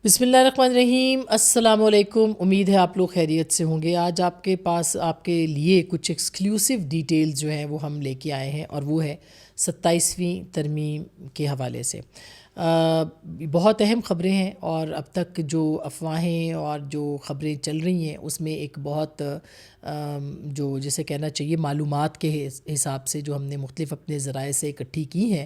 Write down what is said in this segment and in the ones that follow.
بسم اللہ الرحمن الرحیم، السلام علیکم۔ امید ہے آپ لوگ خیریت سے ہوں گے۔ آج آپ کے پاس آپ کے لیے کچھ ایکسکلوسیو ڈیٹیلز جو ہیں وہ ہم لے کے آئے ہیں، اور وہ ہے 27ویں ترمیم کے حوالے سے۔ بہت اہم خبریں ہیں، اور اب تک جو افواہیں اور جو خبریں چل رہی ہیں اس میں ایک بہت جو جسے کہنا چاہیے معلومات کے حساب سے جو ہم نے مختلف اپنے ذرائع سے اکٹھی کی ہیں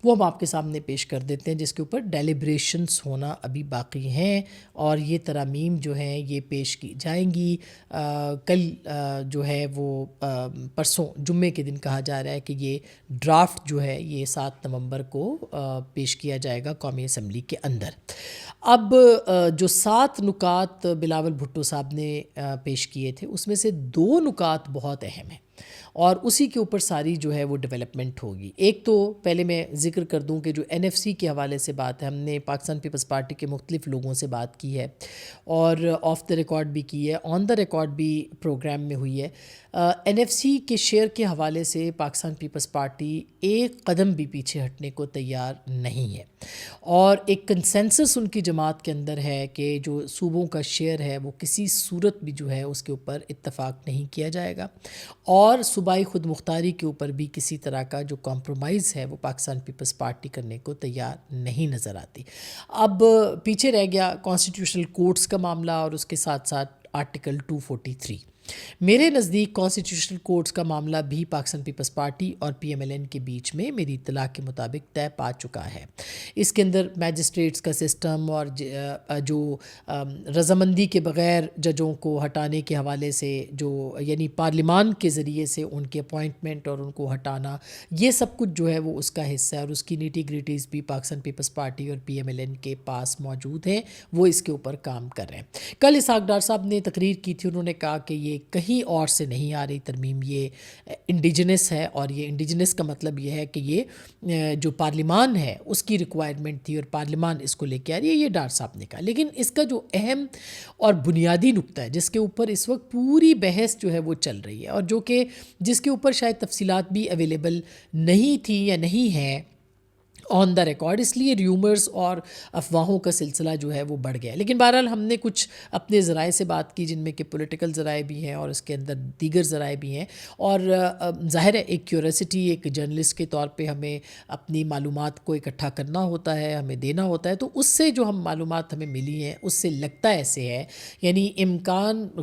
وہ ہم آپ کے سامنے پیش کر دیتے ہیں، جس کے اوپر ڈیلیبریشنز ہونا ابھی باقی ہیں، اور یہ ترامیم جو ہیں یہ پیش کی جائیں گی۔ کل جو ہے وہ پرسوں جمعے کے دن کہا جا رہا ہے کہ یہ ڈرافٹ جو ہے یہ 7 نومبر کو پیش کیا جائے گا قومی اسمبلی کے اندر۔ اب جو 7 نکات بلاول بھٹو صاحب نے پیش کیے تھے اس میں سے 2 نکات بہت اہم ہیں، اور اسی کے اوپر ساری جو ہے وہ ڈیولپمنٹ ہوگی۔ ایک تو پہلے میں ذکر کر دوں کہ جو NFC کے حوالے سے بات ہے، ہم نے پاکستان پیپلز پارٹی کے مختلف لوگوں سے بات کی ہے، اور آف دا ریکارڈ بھی کی ہے، آن دا ریکارڈ بھی پروگرام میں ہوئی ہے۔ NFC کے شیئر کے حوالے سے پاکستان پیپلز پارٹی ایک قدم بھی پیچھے ہٹنے کو تیار نہیں ہے، اور ایک کنسنسس ان کی جماعت کے اندر ہے کہ جو صوبوں کا شیئر ہے وہ کسی صورت بھی جو ہے اس کے اوپر اتفاق نہیں کیا جائے گا، اور صوبائی خود مختاری کے اوپر بھی کسی طرح کا جو کمپرومائز ہے وہ پاکستان پیپلز پارٹی کرنے کو تیار نہیں نظر آتی۔ اب پیچھے رہ گیا کانسٹیٹیوشنل کورٹس کا معاملہ، اور اس کے ساتھ ساتھ آرٹیکل 243۔ میرے نزدیک کانسٹیٹیوشنل کورٹس کا معاملہ بھی پاکستان پیپلز پارٹی اور PMLN کے بیچ میں میری اطلاع کے مطابق طے پا چکا ہے۔ اس کے اندر میجسٹریٹس کا سسٹم، اور جو رضامندی کے بغیر ججوں کو ہٹانے کے حوالے سے جو یعنی پارلیمان کے ذریعے سے ان کے اپوائنٹمنٹ اور ان کو ہٹانا، یہ سب کچھ جو ہے وہ اس کا حصہ ہے، اور اس کی نیٹی گریٹیز بھی پاکستان پیپلز پارٹی اور PMLN کے پاس موجود ہیں، وہ اس کے اوپر کام کر رہے ہیں۔ کل اسحاق ڈار صاحب نے تقریر کی تھی، انہوں نے کہا کہ یہ کہیں اور سے نہیں آ رہی ترمیم، یہ انڈیجنس ہے، اور یہ انڈیجنس کا مطلب یہ ہے کہ یہ جو پارلیمان ہے اس کی ریکوائرمنٹ تھی، اور پارلیمان اس کو لے کے آ رہی ہے، یہ ڈار صاحب نے کہا۔ لیکن اس کا جو اہم اور بنیادی نقطہ ہے جس کے اوپر اس وقت پوری بحث جو ہے وہ چل رہی ہے، اور جو کہ جس کے اوپر شاید تفصیلات بھی اویلیبل نہیں تھی یا نہیں ہیں آن دا ریکارڈ، اس لیے ریومرز اور افواہوں کا سلسلہ جو ہے وہ بڑھ گیا۔ لیکن بہرحال ہم نے کچھ اپنے ذرائع سے بات کی، جن میں کہ پولیٹیکل ذرائع بھی ہیں اور اس کے اندر دیگر ذرائع بھی ہیں، اور ظاہر ہے ایک کیوریسٹی ایک جرنلسٹ کے طور پہ ہمیں اپنی معلومات کو اکٹھا کرنا ہوتا ہے، ہمیں دینا ہوتا ہے، تو اس سے جو ہم معلومات ہمیں ملی ہیں اس سے لگتا ایسے ہے، یعنی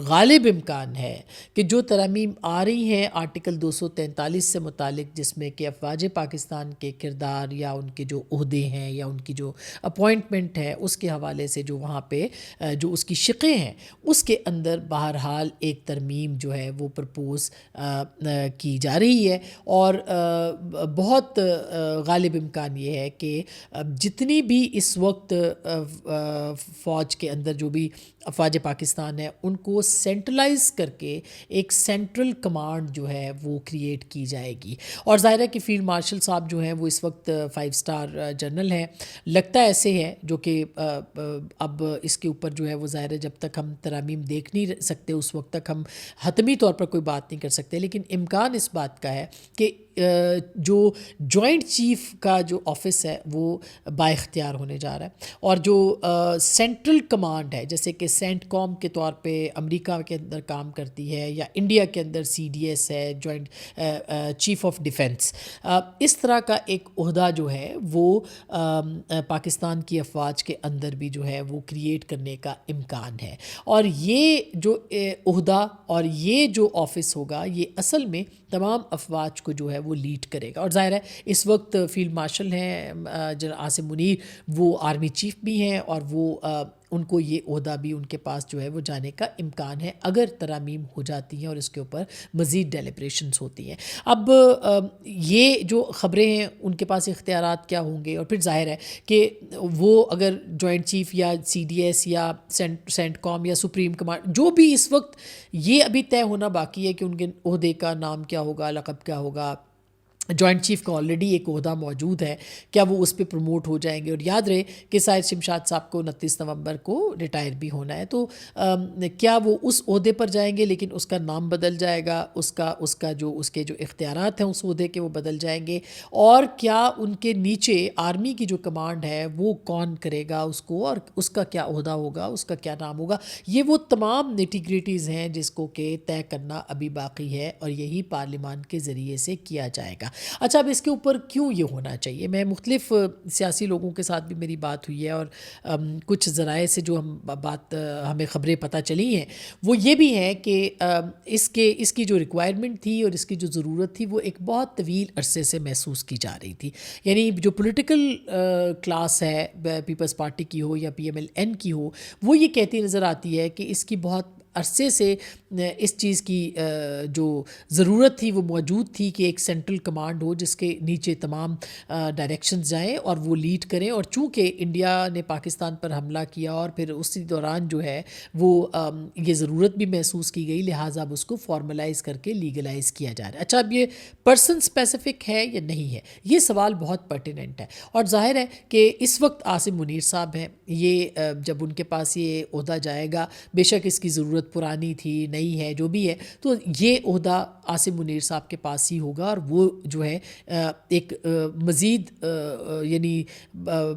غالب امکان ہے کہ جو ترامیم آ رہی ہیں آرٹیکل 243 سے متعلق، جس میں کہ افواج پاکستان کے کردار یا ان کے جو عہدے ہیں یا ان کی جو اپوائنٹمنٹ ہے اس کے حوالے سے جو وہاں پہ جو اس کی شقیں ہیں، اس کے اندر بہرحال ایک ترمیم جو ہے وہ پرپوز کی جا رہی ہے، اور بہت غالب امکان یہ ہے کہ جتنی بھی اس وقت فوج کے اندر جو بھی افواج پاکستان ہے ان کو سینٹرلائز کر کے ایک سینٹرل کمانڈ جو ہے وہ کریٹ کی جائے گی، اور ظاہر ہے کہ فیلڈ مارشل صاحب جو ہیں وہ اس وقت 5 اسٹار جنرل ہیں، لگتا ایسے ہے، جو کہ اب اس کے اوپر جو ہے وہ ظاہر ہے جب تک ہم ترامیم دیکھ نہیں سکتے اس وقت تک ہم حتمی طور پر کوئی بات نہیں کر سکتے، لیکن امکان اس بات کا ہے کہ جو جوائنٹ چیف کا جو آفس ہے وہ با اختیار ہونے جا رہا ہے، اور جو سینٹرل کمانڈ ہے جیسے کہ سینٹ کام کے طور پہ امریکہ کے اندر کام کرتی ہے، یا انڈیا کے اندر CDS ہے، جوائنٹ چیف آف ڈیفنس، اس طرح کا ایک عہدہ جو ہے وہ پاکستان کی افواج کے اندر بھی جو ہے وہ کریٹ کرنے کا امکان ہے، اور یہ جو عہدہ اور یہ جو آفس ہوگا یہ اصل میں تمام افواج کو جو ہے وہ لیڈ کرے گا، اور ظاہر ہے اس وقت فیلڈ مارشل ہیں جنرل عاصم منیر، وہ آرمی چیف بھی ہیں، اور وہ ان کو یہ عہدہ بھی ان کے پاس جو ہے وہ جانے کا امکان ہے اگر ترامیم ہو جاتی ہیں اور اس کے اوپر مزید ڈیلیبریشنز ہوتی ہیں۔ اب یہ جو خبریں ہیں ان کے پاس اختیارات کیا ہوں گے، اور پھر ظاہر ہے کہ وہ اگر جوائنٹ چیف یا CDS یا سینٹ کام یا سپریم کمانڈ جو بھی اس وقت، یہ ابھی طے ہونا باقی ہے کہ ان کے عہدے کا نام کیا ہوگا، لقب کیا ہوگا، جوائنٹ چیف کا آلریڈی ایک عہدہ موجود ہے، کیا وہ اس پہ پروموٹ ہو جائیں گے؟ اور یاد رہے کہ سید شمشاد صاحب کو 29 نومبر کو ریٹائر بھی ہونا ہے، تو کیا وہ اس عہدے پر جائیں گے لیکن اس کا نام بدل جائے گا، اس کے جو اختیارات ہیں اس عہدے کے وہ بدل جائیں گے، اور کیا ان کے نیچے آرمی کی جو کمانڈ ہے وہ کون کرے گا اس کو، اور اس کا کیا عہدہ ہوگا، اس کا کیا نام ہوگا؟ یہ وہ تمام نیٹی-گریٹیز ہیں جس کو کہ طے کرنا ابھی باقی ہے، اور یہی پارلیمان کے ذریعے سے کیا جائے گا۔ اچھا، اب اس کے اوپر کیوں یہ ہونا چاہیے؟ میں مختلف سیاسی لوگوں کے ساتھ بھی میری بات ہوئی ہے، اور کچھ ذرائع سے جو ہمیں خبریں پتہ چلی ہیں وہ یہ بھی ہے کہ اس کی جو ریکوائرمنٹ تھی اور اس کی جو ضرورت تھی وہ ایک بہت طویل عرصے سے محسوس کی جا رہی تھی، یعنی جو پولیٹیکل کلاس ہے پیپلز پارٹی کی ہو یا PMLN کی ہو، وہ یہ کہتی نظر آتی ہے کہ اس کی بہت عرصے سے اس چیز کی جو ضرورت تھی وہ موجود تھی کہ ایک سینٹرل کمانڈ ہو جس کے نیچے تمام ڈائریکشنز جائیں اور وہ لیڈ کریں، اور چونکہ انڈیا نے پاکستان پر حملہ کیا اور پھر اسی دوران جو ہے وہ یہ ضرورت بھی محسوس کی گئی، لہٰذا اب اس کو فارملائز کر کے لیگلائز کیا جا رہا ہے۔ اچھا، اب یہ پرسن اسپیسیفک ہے یا نہیں ہے، یہ سوال بہت پرٹیننٹ ہے، اور ظاہر ہے کہ اس وقت عاصم منیر صاحب ہیں، یہ جب ان کے پاس یہ عہدہ جائے گا، بے شک اس کی ضرورت پرانی تھی، نئی ہے، جو بھی ہے، تو یہ عہدہ عاصم منیر صاحب کے پاس ہی ہوگا، اور وہ جو ہے ایک مزید یعنی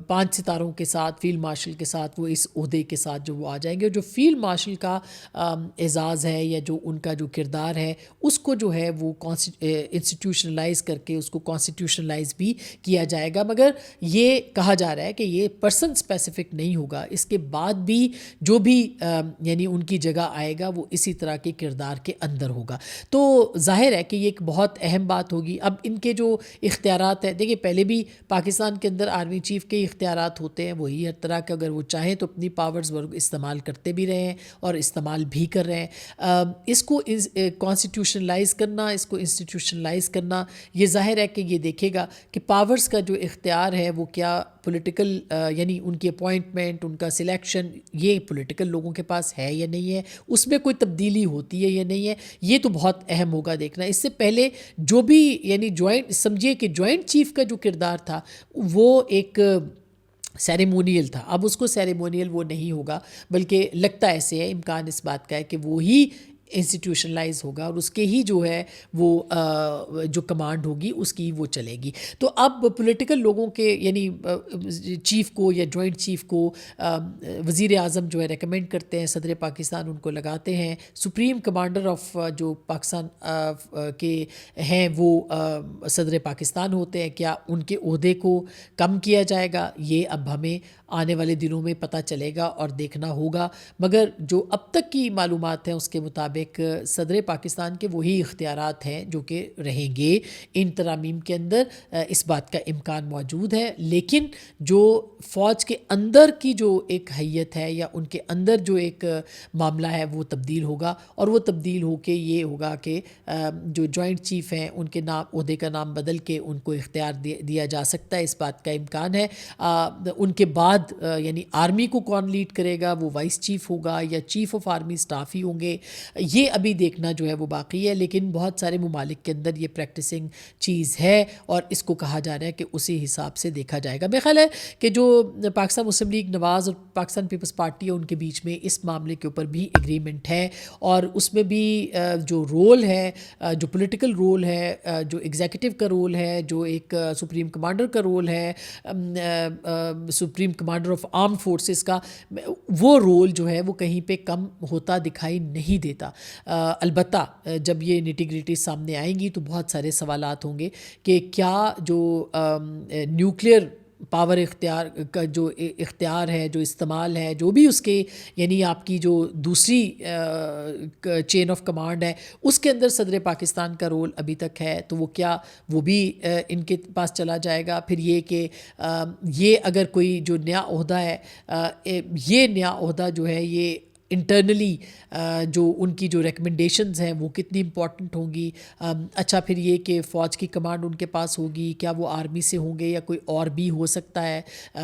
5 ستاروں کے ساتھ، فیلڈ مارشل کے ساتھ، وہ اس عہدے کے ساتھ جو وہ آ جائیں گے، اور جو فیلڈ مارشل کا اعزاز ہے یا جو ان کا جو کردار ہے اس کو جو ہے وہ انسٹیٹیوشنلائز کر کے اس کو کانسٹیٹیوشنلائز بھی کیا جائے گا، مگر یہ کہا جا رہا ہے کہ یہ پرسن اسپیسیفک نہیں ہوگا، اس کے بعد بھی جو بھی یعنی ان کی جگہ آئے گا وہ اسی طرح کے کردار کے اندر ہوگا۔ تو ظاہر ہے کہ یہ ایک بہت اہم بات ہوگی۔ اب ان کے جو اختیارات ہیں، دیکھیں پہلے بھی پاکستان کے اندر آرمی چیف کے اختیارات ہوتے ہیں، وہی ہر طرح کے، اگر وہ چاہیں تو اپنی پاورز استعمال کرتے بھی رہے ہیں اور استعمال بھی کر رہے ہیں۔ اس کو کانسٹیٹیوشنلائز کرنا، اس کو انسٹیٹیوشنلائز کرنا، یہ ظاہر ہے کہ یہ دیکھے گا کہ پاورز کا جو اختیار ہے وہ کیا پولیٹیکل یعنی ان کی اپوائنٹمنٹ، ان کا سلیکشن، یہ پولیٹیکل لوگوں کے پاس ہے یا نہیں ہے، اس میں کوئی تبدیلی ہوتی ہے یا نہیں ہے، یہ تو بہت اہم ہوگا دیکھنا۔ اس سے پہلے جو بھی یعنی سمجھیے کہ جوائنٹ چیف کا جو کردار تھا وہ ایک سیریمونیل تھا، اب اس کو سیریمونیل وہ نہیں ہوگا، بلکہ لگتا ایسے ہے، امکان اس بات کا ہے کہ وہی انسٹیٹیوشنلائز ہوگا، اور اس کے ہی جو ہے وہ جو کمانڈ ہوگی اس کی وہ چلے گی۔ تو اب پولیٹیکل لوگوں کے یعنی چیف کو یا جوائنٹ چیف کو وزیر اعظم جو ہے ریکمینڈ کرتے ہیں، صدر پاکستان ان کو لگاتے ہیں، سپریم کمانڈر آف جو پاکستان کے ہیں وہ صدر پاکستان ہوتے ہیں، کیا ان کے عہدے کو کم کیا جائے گا؟ یہ اب ہمیں آنے والے دنوں میں پتہ چلے گا اور دیکھنا ہوگا، مگر جو اب تک کی معلومات ہیں اس کے مطابق صدر پاکستان کے وہی اختیارات ہیں جو کہ رہیں گے ان ترامیم کے اندر، اس بات کا امکان موجود ہے، لیکن جو فوج کے اندر کی جو ایک حیت ہے یا ان کے اندر جو ایک معاملہ ہے وہ تبدیل ہوگا، اور وہ تبدیل ہو کے یہ ہوگا کہ جو جوائنٹ چیف ہیں ان کے نام، عہدے کا نام بدل کے ان کو اختیار دیا جا سکتا ہے، اس بات کا امکان ہے۔ ان کے بعد یعنی آرمی کو کون لیڈ کرے گا، وہ وائس چیف ہوگا یا چیف آف آرمی اسٹاف ہی ہوں گے، یہ ابھی دیکھنا جو ہے وہ باقی ہے، لیکن بہت سارے ممالک کے اندر یہ پریکٹسنگ چیز ہے اور اس کو کہا جا رہا ہے کہ اسی حساب سے دیکھا جائے گا۔ میرا خیال ہے کہ جو پاکستان مسلم لیگ نواز اور پاکستان پیپلز پارٹی ہے ان کے بیچ میں اس معاملے کے اوپر بھی ایگریمنٹ ہے، اور اس میں بھی جو رول ہے، جو پولیٹیکل رول ہے، جو ایگزیکٹو کا رول ہے، جو ایک سپریم کمانڈر کا رول ہے، supreme commander of arm forces کا، وہ رول جو ہے وہ کہیں پہ کم ہوتا دکھائی نہیں دیتا۔ البتہ جب یہ نیٹی گریٹی سامنے آئیں گی تو بہت سارے سوالات ہوں گے کہ کیا جو نیوکلیئر پاور اختیار کا جو اختیار ہے، جو استعمال ہے، جو بھی اس کے یعنی آپ کی جو دوسری چین آف کمانڈ ہے اس کے اندر صدر پاکستان کا رول ابھی تک ہے، تو وہ کیا وہ بھی ان کے پاس چلا جائے گا؟ پھر یہ کہ یہ اگر کوئی جو نیا عہدہ ہے، یہ نیا عہدہ جو ہے یہ انٹرنلی جو ان کی جو ریکمنڈیشنز ہیں وہ کتنی امپورٹنٹ ہوں گی. اچھا پھر یہ کہ فوج کی کمانڈ ان کے پاس ہوگی, کیا وہ آرمی سے ہوں گے یا کوئی اور بھی ہو سکتا ہے.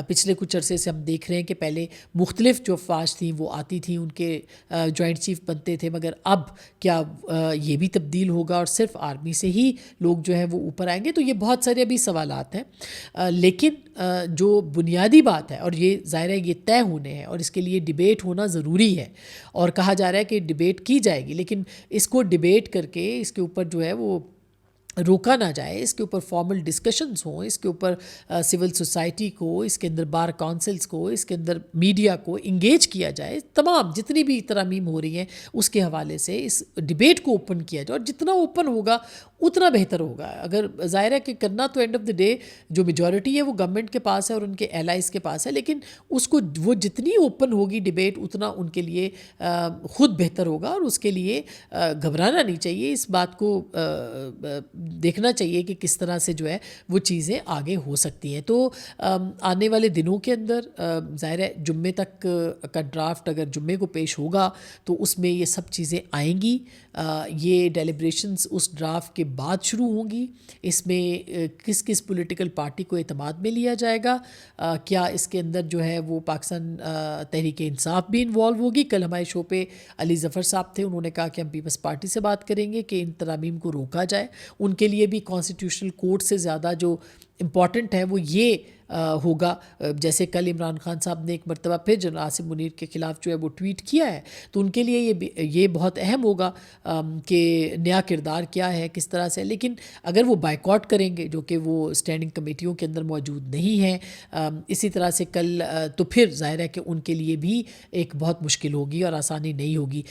پچھلے کچھ عرصے سے ہم دیکھ رہے ہیں کہ پہلے مختلف جو افواج تھیں وہ آتی تھیں, ان کے جوائنٹ چیف بنتے تھے, مگر اب کیا یہ بھی تبدیل ہوگا اور صرف آرمی سے ہی لوگ جو ہیں وہ اوپر آئیں گے. تو یہ بہت سارے ابھی سوالات ہیں, لیکن جو بنیادی بات ہے, اور یہ ظاہر ہے یہ طے ہونے ہیں اور اس کے لیے ڈیبیٹ ہونا ضروری ہے, اور کہا جا رہا ہے کہ ڈیبیٹ کی جائے گی, لیکن اس کو ڈیبیٹ کر کے اس کے اوپر جو ہے وہ روکا نہ جائے, اس کے اوپر فارمل ڈسکشنز ہوں, اس کے اوپر سول سوسائٹی کو, اس کے اندر بار کونسلز کو, اس کے اندر میڈیا کو انگیج کیا جائے, تمام جتنی بھی ترامیم ہو رہی ہیں اس کے حوالے سے اس ڈیبیٹ کو اوپن کیا جائے, اور جتنا اوپن ہوگا اتنا بہتر ہوگا. اگر ظاہر ہے کہ کرنا تو اینڈ آف دا ڈے جو میجورٹی ہے وہ گورنمنٹ کے پاس ہے اور ان کے ایلائز کے پاس ہے, لیکن اس کو وہ جتنی اوپن ہوگی ڈیبیٹ اتنا ان کے لیے خود بہتر ہوگا, اور اس کے لیے گھبرانا نہیں چاہیے. اس بات کو دیکھنا چاہیے کہ کس طرح سے جو ہے وہ چیزیں آگے ہو سکتی ہیں. تو آنے والے دنوں کے اندر ظاہر ہے جمعے تک کا ڈرافٹ اگر جمعے کو پیش ہوگا تو اس میں یہ سب چیزیں آئیں گی. یہ ڈیلیبریشنز اس ڈرافٹ کے بعد شروع ہوں گی. اس میں کس کس پولیٹیکل پارٹی کو اعتماد میں لیا جائے گا, کیا اس کے اندر جو ہے وہ پاکستان تحریک انصاف بھی انوالو ہوگی. کل ہمارے شو پہ علی ظفر صاحب تھے, انہوں نے کہا کہ ہم پیپلز پارٹی سے بات کریں گے کہ ان ترامیم کو روکا جائے. ان کے لیے بھی کانسٹیٹیوشنل کورٹ سے زیادہ جو امپورٹنٹ ہے وہ یہ ہوگا, جیسے کل عمران خان صاحب نے ایک مرتبہ پھر جنرل عاصم منیر کے خلاف جو ہے وہ ٹویٹ کیا ہے, تو ان کے لیے یہ بہت اہم ہوگا کہ نیا کردار کیا ہے, کس طرح سے. لیکن اگر وہ بائیکاٹ کریں گے, جو کہ وہ اسٹینڈنگ کمیٹیوں کے اندر موجود نہیں ہیں اسی طرح سے کل, تو پھر ظاہر ہے کہ ان کے لیے بھی ایک بہت مشکل ہوگی اور آسانی نہیں ہوگی.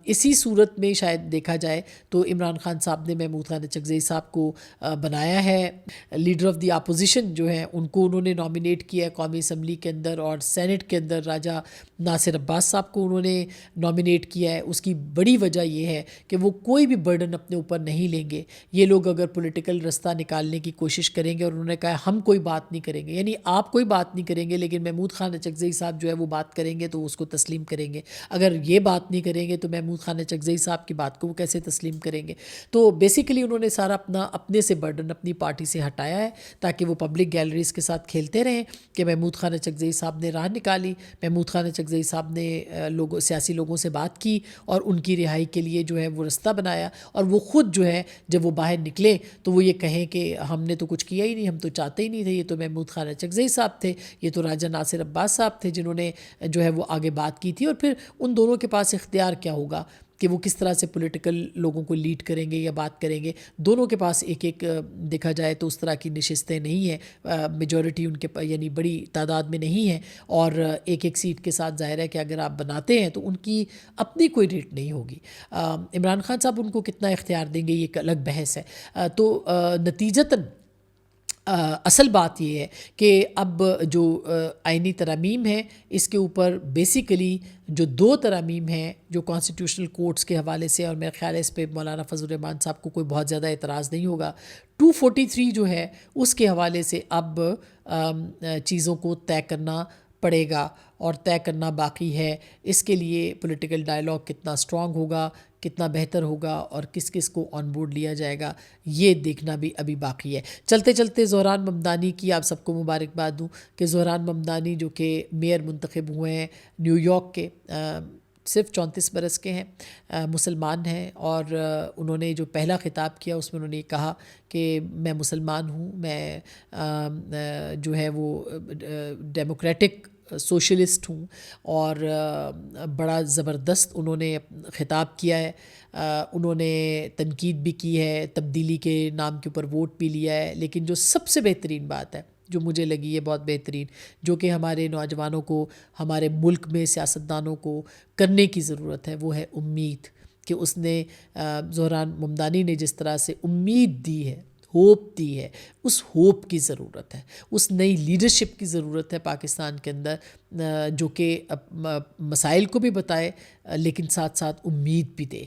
اسی صورت میں شاید دیکھا جائے تو عمران خان صاحب نے محمود خان چکزئی صاحب کو بنایا ہے لیڈر آف دی اپوزیشن, جو ہے ان کو انہوں نے نامینیٹ کیا ہے قومی اسمبلی کے اندر, اور سینٹ کے اندر راجہ ناصر عباس صاحب کو انہوں نے نامینیٹ کیا ہے. اس کی بڑی وجہ یہ ہے کہ وہ کوئی بھی برڈن اپنے اوپر نہیں لیں گے. یہ لوگ اگر پولیٹیکل رستہ نکالنے کی کوشش کریں گے, اور انہوں نے کہا ہم کوئی بات نہیں کریں گے, یعنی آپ کوئی بات نہیں کریں گے لیکن محمود خان چکزئی صاحب جو ہے وہ بات کریں گے تو اس کو تسلیم کریں گے. اگر یہ بات نہیں کریں گے تو محمود خان چکزئی صاحب کی بات کو وہ کیسے تسلیم کریں گے. تو بیسیکلی انہوں نے سارا اپنے سے برڈن اپنی پارٹی سے ہٹایا ہے تاکہ وہ پبلک گیلریز کے ساتھ کھیلتے رہیں کہ محمود خان چکزئی صاحب نے راہ نکالی, محمود خان چکزئی صاحب نے سیاسی لوگوں سے بات کی اور ان کی رہائی کے لیے جو ہے وہ رستہ بنایا, اور وہ خود جو ہے جب وہ باہر نکلے تو وہ یہ کہیں کہ ہم نے تو کچھ کیا ہی نہیں, ہم تو چاہتے ہی نہیں تھے, یہ تو محمود خان چکزئی صاحب تھے, یہ تو راجہ ناصر عباس صاحب تھے جنہوں نے جو ہے وہ آگے بات کی تھی. اور پھر ان دونوں کے پاس اختیار کیا ہوگا کہ وہ کس طرح سے پولیٹیکل لوگوں کو لیڈ کریں گے یا بات کریں گے. دونوں کے پاس ایک دیکھا جائے تو اس طرح کی نشستیں نہیں ہیں, میجورٹی ان کے یعنی بڑی تعداد میں نہیں ہے, اور ایک سیٹ کے ساتھ ظاہر ہے کہ اگر آپ بناتے ہیں تو ان کی اپنی کوئی ریٹ نہیں ہوگی. عمران خان صاحب ان کو کتنا اختیار دیں گے یہ ایک الگ بحث ہے. تو نتیجتاً اصل بات یہ ہے کہ اب جو آئینی ترامیم ہے اس کے اوپر بیسیکلی جو 2 ترامیم ہیں جو کانسٹیٹیوشنل کورٹس کے حوالے سے, اور میرا خیال ہے اس پہ مولانا فضل الرحمان صاحب کو کوئی بہت زیادہ اعتراض نہیں ہوگا, 243 جو ہے اس کے حوالے سے اب چیزوں کو طے کرنا پڑے گا اور طے کرنا باقی ہے. اس کے لیے پولیٹیکل ڈائلاگ کتنا اسٹرانگ ہوگا, کتنا بہتر ہوگا, اور کس کس کو آن بورڈ لیا جائے گا, یہ دیکھنا بھی ابھی باقی ہے. چلتے چلتے زہران ممدانی کی آپ سب کو مبارکباد دوں کہ زہران ممدانی جو کہ میئر منتخب ہوئے ہیں نیو یارک کے, صرف 34 برس کے ہیں, مسلمان ہیں, اور انہوں نے جو پہلا خطاب کیا اس میں انہوں نے کہا کہ میں مسلمان ہوں, میں جو ہے وہ ڈیموکریٹک سوشلسٹ ہوں, اور بڑا زبردست انہوں نے خطاب کیا ہے. انہوں نے تنقید بھی کی ہے, تبدیلی کے نام کے اوپر ووٹ بھی لیا ہے, لیکن جو سب سے بہترین بات ہے جو مجھے لگی ہے بہت بہترین, جو کہ ہمارے نوجوانوں کو, ہمارے ملک میں سیاستدانوں کو کرنے کی ضرورت ہے, وہ ہے امید. کہ اس نے زہران ممدانی نے جس طرح سے امید دی ہے, ہوپ دی ہے, اس ہوپ کی ضرورت ہے, اس نئی لیڈرشپ کی ضرورت ہے پاکستان کے اندر جو کہ مسائل کو بھی بتائے لیکن ساتھ ساتھ امید بھی دے،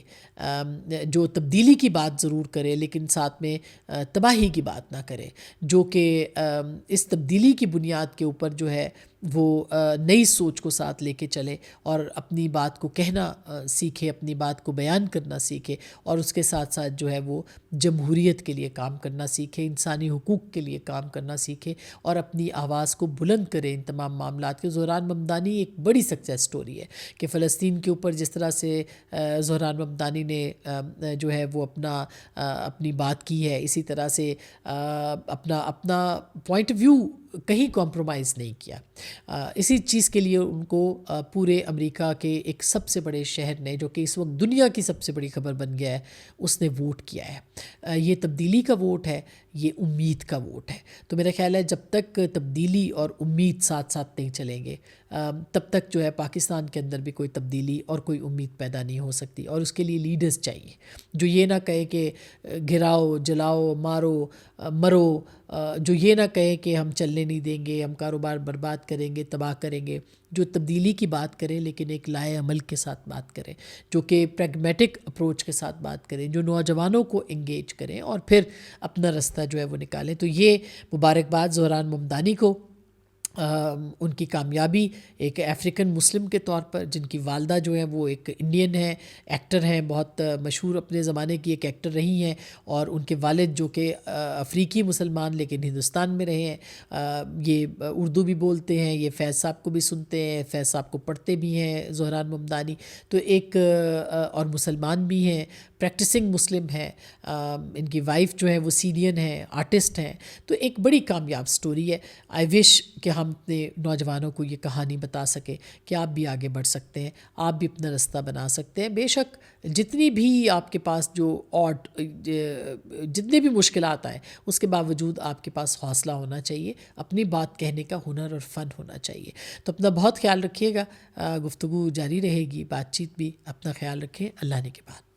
جو تبدیلی کی بات ضرور کرے لیکن ساتھ میں تباہی کی بات نہ کرے، جو کہ اس تبدیلی کی بنیاد کے اوپر جو ہے وہ نئی سوچ کو ساتھ لے کے چلے اور اپنی بات کو کہنا سیکھے، اپنی بات کو بیان کرنا سیکھے، اور اس کے ساتھ ساتھ جو ہے وہ جمہوریت کے لیے کام کرنا سیکھے، انسانی حقوق کے لیے کام کرنا سیکھے اور اپنی آواز کو بلند کرے ان تمام معاملات کے۔ زہران ممدانی ایک بڑی سکسیس سٹوری ہے کہ فلسطین کے اوپر جس طرح سے زہران ممدانی نے جو ہے وہ اپنی بات کی ہے، اسی طرح سے اپنا پوائنٹ آف ویو کہیں کمپرومائز نہیں کیا۔ اسی چیز کے لیے ان کو پورے امریکہ کے ایک سب سے بڑے شہر نے، جو کہ اس وقت دنیا کی سب سے بڑی خبر بن گیا ہے، اس نے ووٹ کیا ہے۔ یہ تبدیلی کا ووٹ ہے، یہ امید کا ووٹ ہے۔ تو میرا خیال ہے جب تک تبدیلی اور امید ساتھ ساتھ نہیں چلیں گے تب تک جو ہے پاکستان کے اندر بھی کوئی تبدیلی اور کوئی امید پیدا نہیں ہو سکتی، اور اس کے لیے لیڈرز چاہیے جو یہ نہ کہے کہ گراؤ، جلاؤ، مارو، مرو، جو یہ نہ کہے کہ ہم چلنے نہیں دیں گے، ہم کاروبار برباد کریں گے، تباہ کریں گے، جو تبدیلی کی بات کریں لیکن ایک لائے عمل کے ساتھ بات کریں، جو کہ پریگمیٹک اپروچ کے ساتھ بات کریں، جو نوجوانوں کو انگیج کریں اور پھر اپنا رستہ جو ہے وہ نکالیں۔ تو یہ مبارکباد زہران ممدانی کو، ان کی کامیابی ایک افریقن مسلم کے طور پر، جن کی والدہ جو ہے وہ ایک انڈین ہیں، ایکٹر ہیں، بہت مشہور اپنے زمانے کی ایک ایکٹر رہی ہیں، اور ان کے والد جو کہ افریقی مسلمان لیکن ہندوستان میں رہے ہیں، یہ اردو بھی بولتے ہیں، یہ فیض صاحب کو بھی سنتے ہیں، فیض صاحب کو پڑھتے بھی ہیں زہران ممدانی، تو ایک اور مسلمان بھی ہیں، پریکٹسنگ مسلم ہیں، ان کی وائف جو ہے وہ سیرین ہیں، آرٹسٹ ہیں۔ تو ایک بڑی کامیاب سٹوری ہے۔ آئی وش کہ ہم اپنے نوجوانوں کو یہ کہانی بتا سکیں کہ آپ بھی آگے بڑھ سکتے ہیں، آپ بھی اپنا رستہ بنا سکتے ہیں۔ بے شک جتنی بھی آپ کے پاس جتنے بھی مشکلات آئیں، اس کے باوجود آپ کے پاس حوصلہ ہونا چاہیے، اپنی بات کہنے کا ہنر اور فن ہونا چاہیے۔ تو اپنا بہت خیال رکھیے گا، گفتگو جاری رہے گی، بات چیت بھی، اپنا خیال رکھیں، اللہ نے کے بعد۔